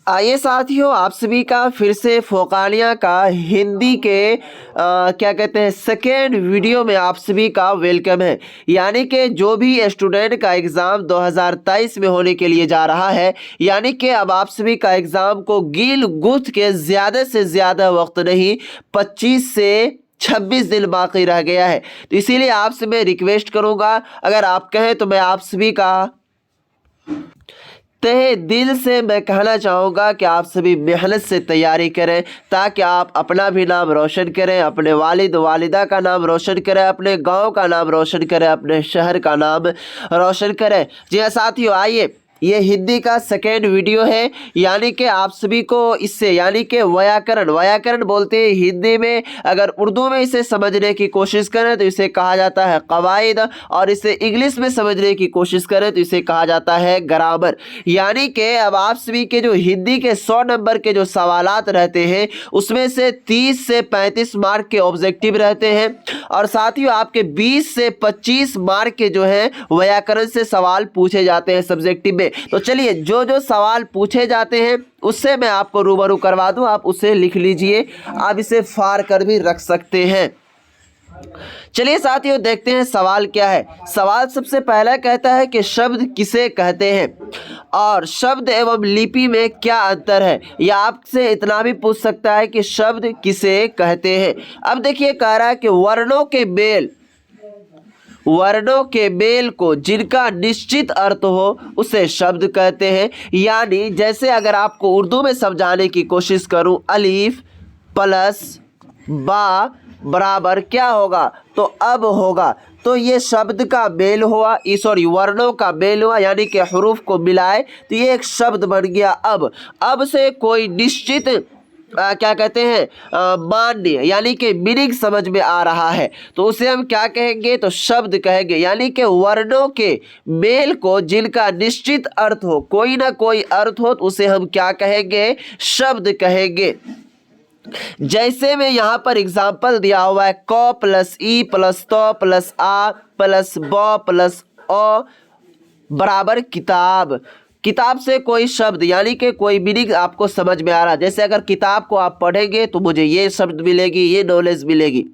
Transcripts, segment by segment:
आइए साथियों, आप सभी का फिर से फोकानिया का हिंदी के क्या कहते हैं सेकेंड वीडियो में आप सभी का वेलकम है। यानी कि जो भी स्टूडेंट का एग्ज़ाम 2023 में होने के लिए जा रहा है, यानी कि अब आप सभी का एग्ज़ाम को गिल गुथ के ज़्यादा से ज़्यादा वक्त नहीं, 25 से 26 दिन बाकी रह गया है। तो इसीलिए आपसे मैं रिक्वेस्ट करूँगा, अगर आप कहें तो मैं आप सभी का तहे दिल से मैं कहना चाहूँगा कि आप सभी मेहनत से तैयारी करें, ताकि आप अपना भी नाम रोशन करें, अपने वालिद वालिदा का नाम रोशन करें, अपने गांव का नाम रोशन करें, अपने शहर का नाम रोशन करें। जी हाँ साथियों, आइए, ये हिंदी का सेकेंड वीडियो है। यानी कि आप सभी को इससे यानी कि व्याकरण बोलते हैं हिंदी में। अगर उर्दू में इसे समझने की कोशिश करें तो इसे कहा जाता है कवायद, और इसे इंग्लिश में समझने की कोशिश करें तो इसे कहा जाता है ग्रामर। यानी कि अब आप सभी के जो हिंदी के 100 नंबर के जो सवालात रहते हैं, उसमें से 30 से 35 मार्क के ऑब्जेक्टिव रहते हैं, और साथियों आपके 20 से 25 मार्क के जो है व्याकरण से सवाल पूछे जाते हैं सब्जेक्टिव में। तो चलिए, जो जो सवाल पूछे जाते हैं उससे मैं आपको रूबरू करवा दूं, आप उसे लिख लीजिए, आप इसे फाड़ कर भी रख सकते हैं। चलिए साथियों, देखते हैं सवाल क्या है। सवाल सबसे पहला कहता है कि शब्द किसे कहते हैं और शब्द एवं लिपि में क्या अंतर है। या आपसे इतना भी पूछ सकता है कि शब्द किसे कहते हैं। अब देखिए, कह रहा है कि वर्णों के मेल को जिनका निश्चित अर्थ हो उसे शब्द कहते हैं। यानी जैसे अगर आपको उर्दू में समझाने की कोशिश करूं, अलीफ प्लस बा बराबर क्या होगा, तो अब होगा। तो ये शब्द का मेल हुआ, वर्णों का मेल हुआ, यानी कि हरूफ को मिलाए तो ये एक शब्द बन गया। अब से कोई निश्चित क्या कहते हैं मान्य, यानी कि मीनिंग समझ में आ रहा है, तो उसे हम क्या कहेंगे, तो शब्द कहेंगे। यानी कि वर्णों के मेल को जिनका निश्चित अर्थ हो, कोई ना कोई अर्थ हो, तो उसे हम क्या कहेंगे, शब्द कहेंगे। जैसे में यहाँ पर एग्जाम्पल दिया हुआ है, क प्लस ई प्लस तो प्लस आ प्लस ब प्लस अ बराबर किताब। किताब से कोई शब्द यानी कि कोई मीनिंग आपको समझ में आ रहा है। जैसे अगर किताब को आप पढ़ेंगे तो मुझे ये शब्द मिलेगी, ये नॉलेज मिलेगी।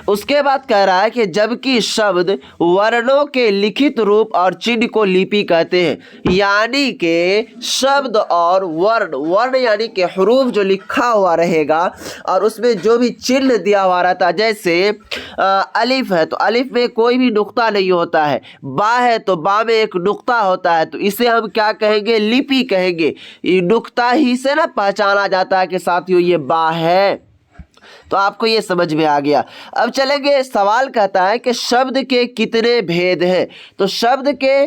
उसके बाद कह रहा है कि जबकि शब्द वर्णों के लिखित रूप और चिन्ह को लिपि कहते हैं। यानी कि शब्द और वर्ण यानी कि हरूफ जो लिखा हुआ रहेगा और उसमें जो भी चिन्ह दिया हुआ रहता है, जैसे अलिफ है तो अलिफ में कोई भी नुक्ता नहीं होता है, बा है तो बा में एक नुक्ता होता है, तो इसे हम क्या कहेंगे, लिपि कहेंगे। ये नुक्ता ही से ना पहचाना जाता है कि साथियों ये बा है। तो आपको ये समझ में आ गया। अब चलेंगे, सवाल कहता है कि शब्द के कितने भेद हैं। तो शब्द के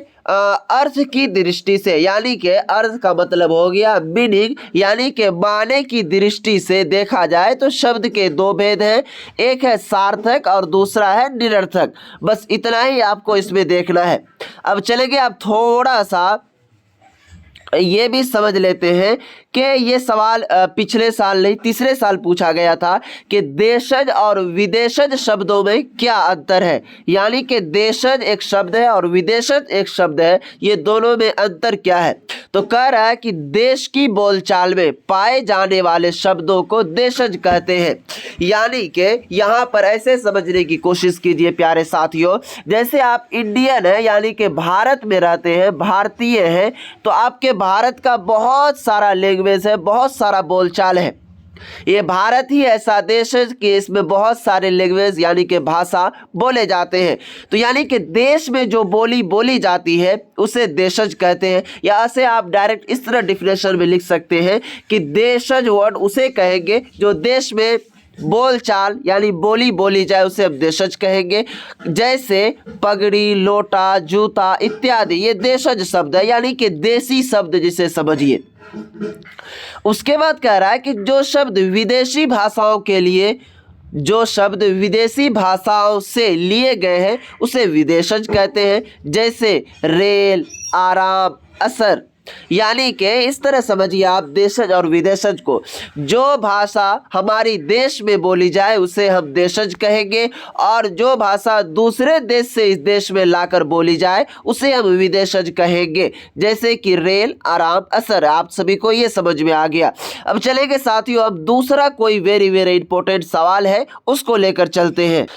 अर्थ की दृष्टि से, यानी कि अर्थ का मतलब हो गया मीनिंग, यानी कि माने की दृष्टि से देखा जाए तो शब्द के दो भेद हैं, एक है सार्थक और दूसरा है निरर्थक। बस इतना ही आपको इसमें देखना है। अब चलेंगे, आप थोड़ा सा ये भी समझ लेते हैं कि ये सवाल पिछले साल नहीं, तीसरे साल पूछा गया था कि देशज और विदेशज शब्दों में क्या अंतर है। यानी कि देशज एक शब्द है और विदेशज एक शब्द है, ये दोनों में अंतर क्या है। तो कह रहा है कि देश की बोलचाल में पाए जाने वाले शब्दों को देशज कहते हैं। यानी कि यहाँ पर ऐसे समझने की कोशिश कीजिए प्यारे साथियों, जैसे आप इंडियन है यानी कि भारत में रहते हैं, भारतीय हैं, तो आपके भारत का बहुत सारा लैंग्वेज है, बहुत सारा बोलचाल है। ये भारत ही ऐसा देश है कि इसमें बहुत सारे लैंग्वेज यानी कि भाषा बोले जाते हैं। तो यानी कि देश में जो बोली जाती है उसे देशज कहते हैं। या ऐसे आप डायरेक्ट इस तरह डिफिनेशन में लिख सकते हैं कि देशज वर्ड उसे कहेंगे जो देश में बोलचाल यानी बोली जाए, उसे हम देशज कहेंगे। जैसे पगड़ी, लोटा, जूता इत्यादि ये देशज शब्द है, यानी कि देसी शब्द जिसे समझिए। उसके बाद कह रहा है कि जो शब्द विदेशी भाषाओं से लिए गए हैं उसे विदेशज कहते हैं। जैसे रेल, आराम, असर। यानी कि इस तरह समझिए आप देशज और विदेशज को, जो भाषा हमारी देश में बोली जाए उसे हम देशज कहेंगे, और जो भाषा दूसरे देश से इस देश में लाकर बोली जाए उसे हम विदेशज कहेंगे। जैसे कि रेल, आराम, असर। आप सभी को ये समझ में आ गया। अब चलेंगे साथियों, अब दूसरा कोई वेरी वेरी इंपॉर्टेंट सवाल है उसको लेकर चलते हैं।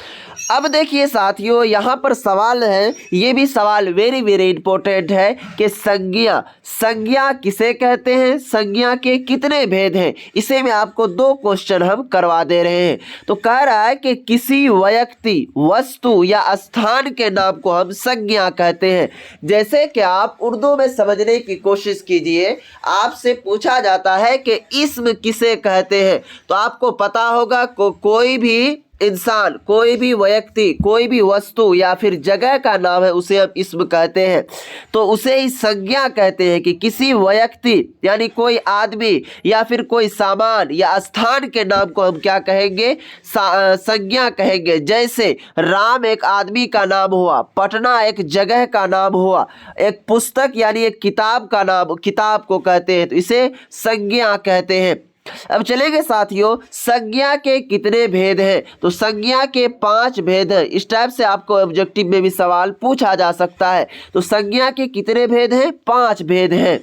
अब देखिए साथियों, यहाँ पर सवाल है, ये भी सवाल वेरी वेरी इंपॉर्टेंट है कि संज्ञा, संज्ञा किसे कहते हैं, संज्ञा के कितने भेद हैं। इसे में आपको 2 क्वेश्चन हम करवा दे रहे हैं। तो कह रहा है कि किसी व्यक्ति, वस्तु या स्थान के नाम को हम संज्ञा कहते हैं। जैसे कि आप उर्दू में समझने की कोशिश कीजिए, आपसे पूछा जाता है कि इस्म किसे कहते हैं, तो आपको पता होगा कोई भी इंसान, कोई भी व्यक्ति, कोई भी वस्तु या फिर जगह का नाम है उसे हम इस्म कहते हैं। तो उसे ही संज्ञा कहते हैं कि किसी व्यक्ति यानी कोई आदमी या फिर कोई सामान या स्थान के नाम को हम क्या कहेंगे, संज्ञा कहेंगे। जैसे राम एक आदमी का नाम हुआ, पटना एक जगह का नाम हुआ, एक पुस्तक यानी एक किताब का नाम, किताब को कहते हैं, तो इसे संज्ञा कहते हैं। अब चलेंगे साथियों, संज्ञा के कितने भेद हैं, तो संज्ञा के 5 भेद हैं। इस टाइप से आपको ऑब्जेक्टिव में भी सवाल पूछा जा सकता है। तो संज्ञा के कितने भेद हैं, 5 भेद हैं।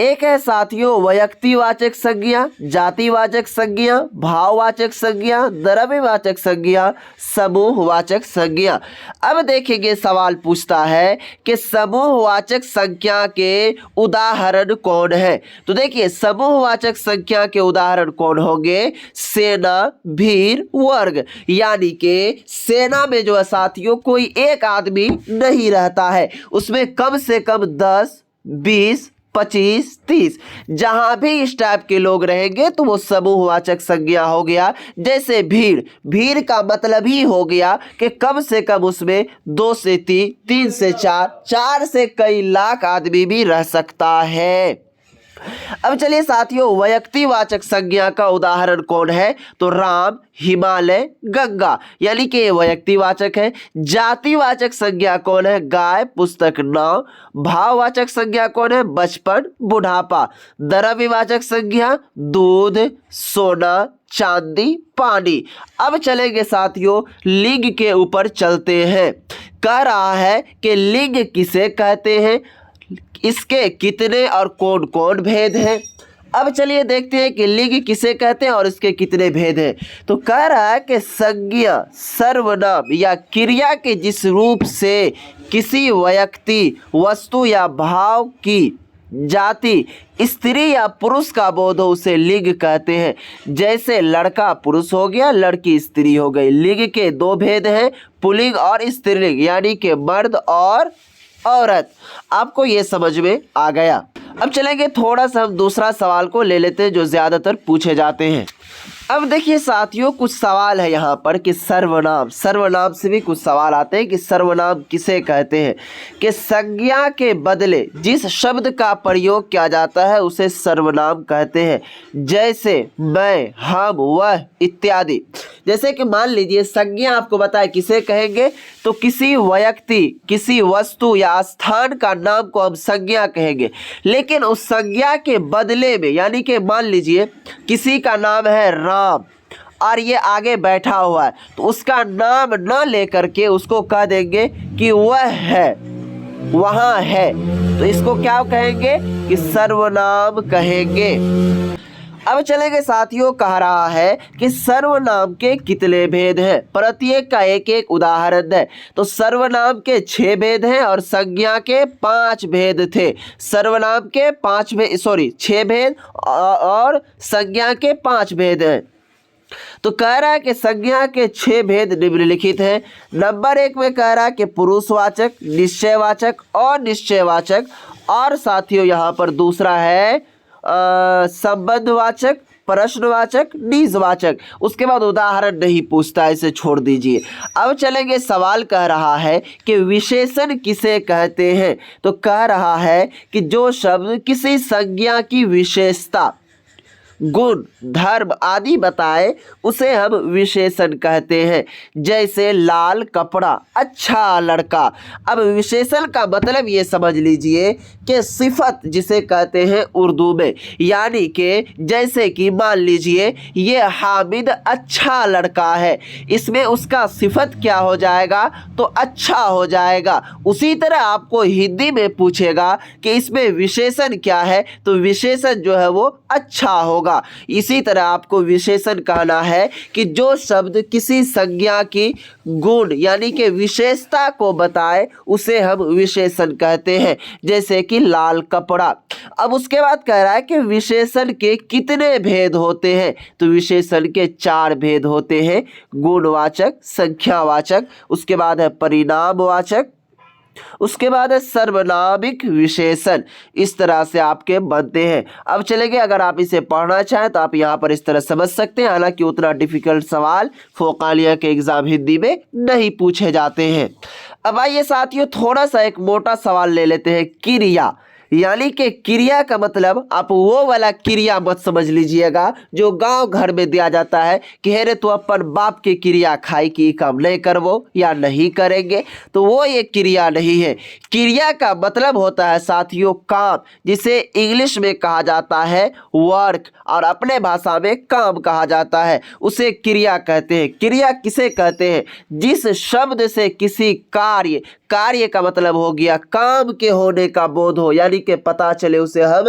एक है साथियों व्यक्तिवाचक संज्ञा, जातिवाचक संज्ञा, भाववाचक संज्ञा, द्रव्यवाचक संज्ञा, समूहवाचक संज्ञा। अब देखेंगे सवाल पूछता है कि समूहवाचक संज्ञा के उदाहरण कौन है। तो देखिए समूहवाचक संज्ञा के उदाहरण कौन होंगे, सेना, भीड़, वर्ग। यानी कि सेना में जो है साथियों कोई एक आदमी नहीं रहता है, उसमें कम से कम 10, 20, 25, 30 जहां भी इस टाइप के लोग रहेंगे तो वो समूहवाचक संज्ञा हो गया। जैसे भीड़, भीड़ का मतलब ही हो गया कि कम से कम उसमें 2 से 3, 3 से 4, 4 से कई लाख आदमी भी रह सकता है। अब चलिए साथियों व्यक्तिवाचक संज्ञा का उदाहरण कौन है, तो राम, हिमालय, गंगा, यानी कि ये व्यक्तिवाचक है। जातिवाचक संज्ञा कौन है, गाय, पुस्तक, नाव। भाववाचक संज्ञा कौन है, बचपन, बुढ़ापा। द्रव्यवाचक संज्ञा दूध, सोना, चांदी, पानी। अब चलेंगे साथियों लिंग के ऊपर चलते हैं। कह रहा है कि लिंग किसे कहते हैं, इसके कितने और कौन कौन भेद हैं। अब चलिए देखते हैं कि लिंग किसे कहते हैं और इसके कितने भेद हैं। तो कह रहा है कि संज्ञा सर्वनाम या क्रिया के जिस रूप से किसी व्यक्ति, वस्तु या भाव की जाति, स्त्री या पुरुष का बोध हो उसे लिंग कहते हैं। जैसे लड़का पुरुष हो गया, लड़की स्त्री हो गई। लिंग के 2 भेद हैं, पुल्लिंग और स्त्रीलिंग, यानी कि मर्द और औरत। आपको ये समझ में आ गया। अब चलेंगे थोड़ा सा हम दूसरा सवाल को ले लेते हैं जो ज़्यादातर पूछे जाते हैं। अब देखिए साथियों कुछ सवाल है यहाँ पर कि सर्वनाम, सर्वनाम से भी कुछ सवाल आते हैं कि सर्वनाम किसे कहते हैं, कि संज्ञा के बदले जिस शब्द का प्रयोग किया जाता है उसे सर्वनाम कहते हैं। जैसे मैं, हम, वह इत्यादि। जैसे कि मान लीजिए संज्ञा आपको बताए किसे कहेंगे, तो किसी व्यक्ति, किसी वस्तु या स्थान का नाम को हम संज्ञा कहेंगे। लेकिन उस संज्ञा के बदले में, यानी कि मान लीजिए किसी का नाम है राम और ये आगे बैठा हुआ है, तो उसका नाम न लेकर के उसको कह देंगे कि वह है, वहाँ है, तो इसको क्या कहेंगे कि सर्वनाम कहेंगे। अब चलेंगे साथियों, कह रहा है कि सर्वनाम के कितने भेद हैं, प्रत्येक का एक एक उदाहरण है। तो सर्वनाम के 6 भेद हैं और संज्ञा के 5 भेद थे। सर्वनाम के 6 भेद और संज्ञा के 5 भेद हैं। तो कह रहा है कि संज्ञा के 6 भेद निम्नलिखित हैं। नंबर 1 में कह रहा है कि पुरुषवाचक, निश्चयवाचक और निश्चयवाचक, और साथियों यहाँ पर दूसरा है संबंधवाचक, प्रश्नवाचक, निजवाचक। उसके बाद उदाहरण नहीं पूछता, इसे छोड़ दीजिए। अब चलेंगे, सवाल कह रहा है कि विशेषण किसे कहते हैं। तो कह रहा है कि जो शब्द किसी संज्ञा की विशेषता, गुण, धर्म आदि बताए उसे हम विशेषण कहते हैं। जैसे लाल कपड़ा, अच्छा लड़का। अब विशेषण का मतलब ये समझ लीजिए कि सिफत जिसे कहते हैं उर्दू में, यानी कि जैसे कि मान लीजिए ये हामिद अच्छा लड़का है, इसमें उसका सिफत क्या हो जाएगा, तो अच्छा हो जाएगा। उसी तरह आपको हिंदी में पूछेगा कि इसमें विशेषण क्या है, तो विशेषण जो है वो अच्छा होगा। इसी तरह आपको विशेषण कहना है कि जो शब्द किसी संज्ञा की गुण यानी कि विशेषता को बताए उसे हम विशेषण कहते हैं। जैसे कि लाल कपड़ा। अब उसके बाद कह रहा है कि विशेषण के कितने भेद होते हैं, तो विशेषण के 4 भेद होते हैं। गुणवाचक, संख्यावाचक, उसके बाद है परिणामवाचक, उसके बाद है सर्वनामिक विशेषण। इस तरह से आपके बनते हैं। अब चलेंगे, अगर आप इसे पढ़ना चाहें तो आप यहाँ पर इस तरह समझ सकते हैं। हालांकि उतना डिफिकल्ट सवाल फोकालिया के एग्जाम हिंदी में नहीं पूछे जाते हैं। अब आइए साथियों, थोड़ा सा एक मोटा सवाल ले लेते हैं। क्रिया, यानी कि क्रिया का मतलब आप वो वाला क्रिया मत समझ लीजिएगा जो गांव घर में दिया जाता है कि हेरे तो अपन बाप की क्रिया खाई की काम नहीं करवो या नहीं करेंगे, तो वो ये क्रिया नहीं है। क्रिया का मतलब होता है साथियों काम, जिसे इंग्लिश में कहा जाता है वर्क और अपने भाषा में काम कहा जाता है, उसे क्रिया कहते हैं। क्रिया किसे कहते हैं, जिस शब्द से किसी कार्य, कार्य का मतलब हो गया काम के होने का बोध हो, यानी कि पता चले, उसे हम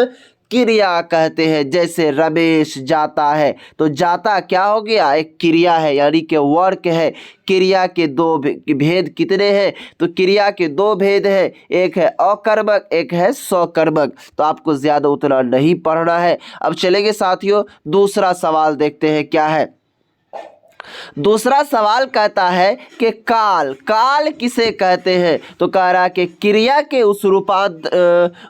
क्रिया कहते हैं। जैसे रमेश जाता है, तो जाता क्या हो गया, एक क्रिया है यानी कि वर्क है। क्रिया के 2 भेद कितने हैं, तो क्रिया के 2 भेद हैं, एक है अकर्मक, एक है स्वकर्मक। तो आपको ज्यादा उतना नहीं पढ़ना है। अब चलेंगे साथियों, दूसरा सवाल देखते हैं क्या है। दूसरा सवाल कहता है कि काल, काल किसे कहते हैं, तो कह रहा है कि क्रिया के उस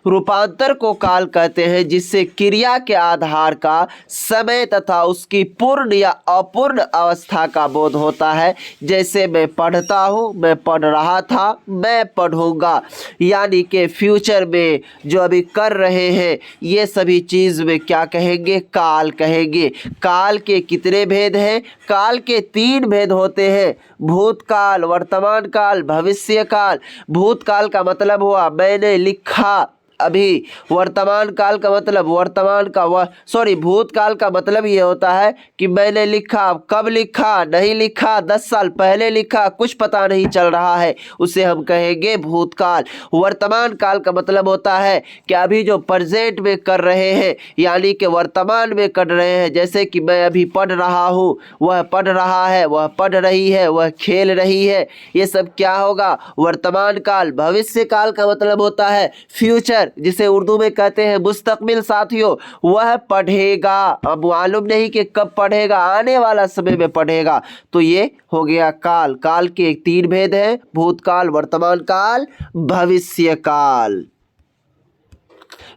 रूपांतर को काल कहते हैं जिससे क्रिया के आधार का समय तथा उसकी पूर्ण या अपूर्ण अवस्था का बोध होता है। जैसे मैं पढ़ता हूँ, मैं पढ़ रहा था, मैं पढ़ूंगा, यानी कि फ्यूचर में जो अभी कर रहे हैं ये सभी चीज में क्या कहेंगे, काल कहेंगे। काल के कितने भेद हैं, काल के 3 भेद होते हैं। भूतकाल, वर्तमान काल, भविष्य काल। भूतकाल का मतलब हुआ मैंने लिखा अभी, वर्तमान काल का मतलब भूतकाल का मतलब ये होता है कि मैंने लिखा, कब लिखा, नहीं लिखा, 10 साल पहले लिखा, कुछ पता नहीं चल रहा है, उसे हम कहेंगे भूतकाल। वर्तमान काल का मतलब होता है कि अभी जो प्रेजेंट में कर रहे हैं, यानी कि वर्तमान में कर रहे हैं। जैसे कि मैं अभी पढ़ रहा हूँ, वह पढ़ रहा है, वह पढ़ रही है, वह खेल रही है, ये सब क्या होगा, वर्तमान काल। भविष्य काल का मतलब होता है फ्यूचर, जिसे उर्दू में कहते हैं मुस्तकबिल साथियों। वह पढ़ेगा, अब मालूम नहीं कि कब पढ़ेगा, आने वाला समय में पढ़ेगा। तो ये हो गया काल। काल के 3 भेद हैं, भूतकाल, वर्तमान काल, भविष्य काल।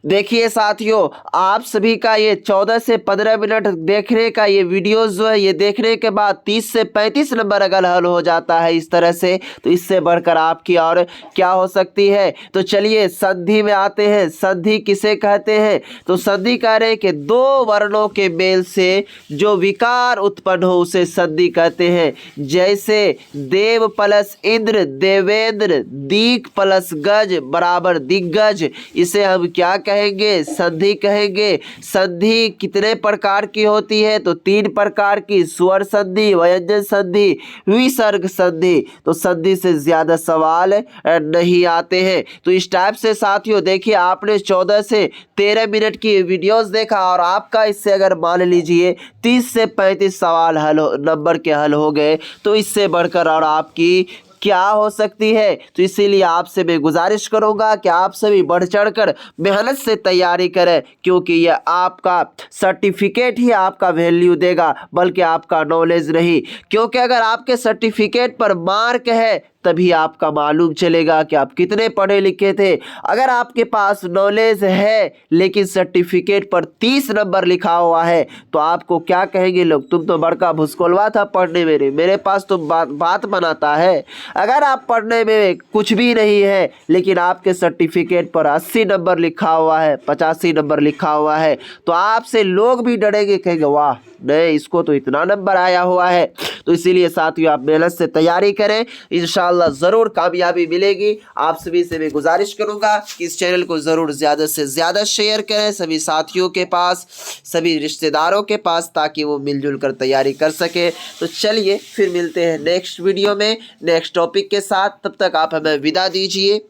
देखिए साथियों, आप सभी का ये 14 से 15 मिनट देखने का ये वीडियोस जो है, ये देखने के बाद 30 से 35 नंबर अगर हल हो जाता है इस तरह से, तो इससे बढ़कर आपकी और क्या हो सकती है। तो चलिए संधि में आते हैं। संधि किसे कहते हैं, तो संधि कह रहे हैं कि 2 वर्णों के मेल से जो विकार उत्पन्न हो उसे संधि कहते हैं। जैसे देव प्लस इंद्र, देवेंद्र, दीक प्लस गज बराबर दिग्गज, इसे हम क्या कहेंगे, संधि कहेंगे। संधि कितने प्रकार की होती है, तो 3 प्रकार की, स्वर संधि, व्यंजन संधि, विसर्ग संधि। तो संधि से ज्यादा सवाल नहीं आते हैं। तो इस टाइप से साथियों देखिए, आपने 14 से 13 मिनट की वीडियोस देखा और आपका इससे अगर मान लीजिए 30 से 35 सवाल नंबर के हल हो गए, तो इससे बढ़कर और आपकी क्या हो सकती है। तो इसीलिए आपसे मैं गुजारिश करूंगा कि आप सभी बढ़ चढ़कर मेहनत से तैयारी करें, क्योंकि यह आपका सर्टिफिकेट ही आपका वैल्यू देगा, बल्कि आपका नॉलेज नहीं। क्योंकि अगर आपके सर्टिफिकेट पर मार्क है तभी आपका मालूम चलेगा कि आप कितने पढ़े लिखे थे। अगर आपके पास नॉलेज है लेकिन सर्टिफिकेट पर 30 नंबर लिखा हुआ है तो आपको क्या कहेंगे लोग, तुम तो बड़का भुसकोलवा था पढ़ने में, मेरे पास तो बात बनाता है। अगर आप पढ़ने में कुछ भी नहीं है लेकिन आपके सर्टिफिकेट पर 80 नंबर लिखा हुआ है, 85 नंबर लिखा हुआ है, तो आपसे लोग भी डरेंगे, कहेंगे वाह नहीं इसको तो इतना नंबर आया हुआ है। तो इसीलिए साथियों आप मेहनत से तैयारी करें, इंशाल्लाह ज़रूर कामयाबी मिलेगी। आप सभी से मैं गुजारिश करूंगा कि इस चैनल को ज़रूर ज़्यादा से ज़्यादा शेयर करें सभी साथियों के पास, सभी रिश्तेदारों के पास, ताकि वो मिलजुल कर तैयारी कर सके। तो चलिए फिर मिलते हैं नेक्स्ट वीडियो में नेक्स्ट टॉपिक के साथ, तब तक आप हमें विदा दीजिए।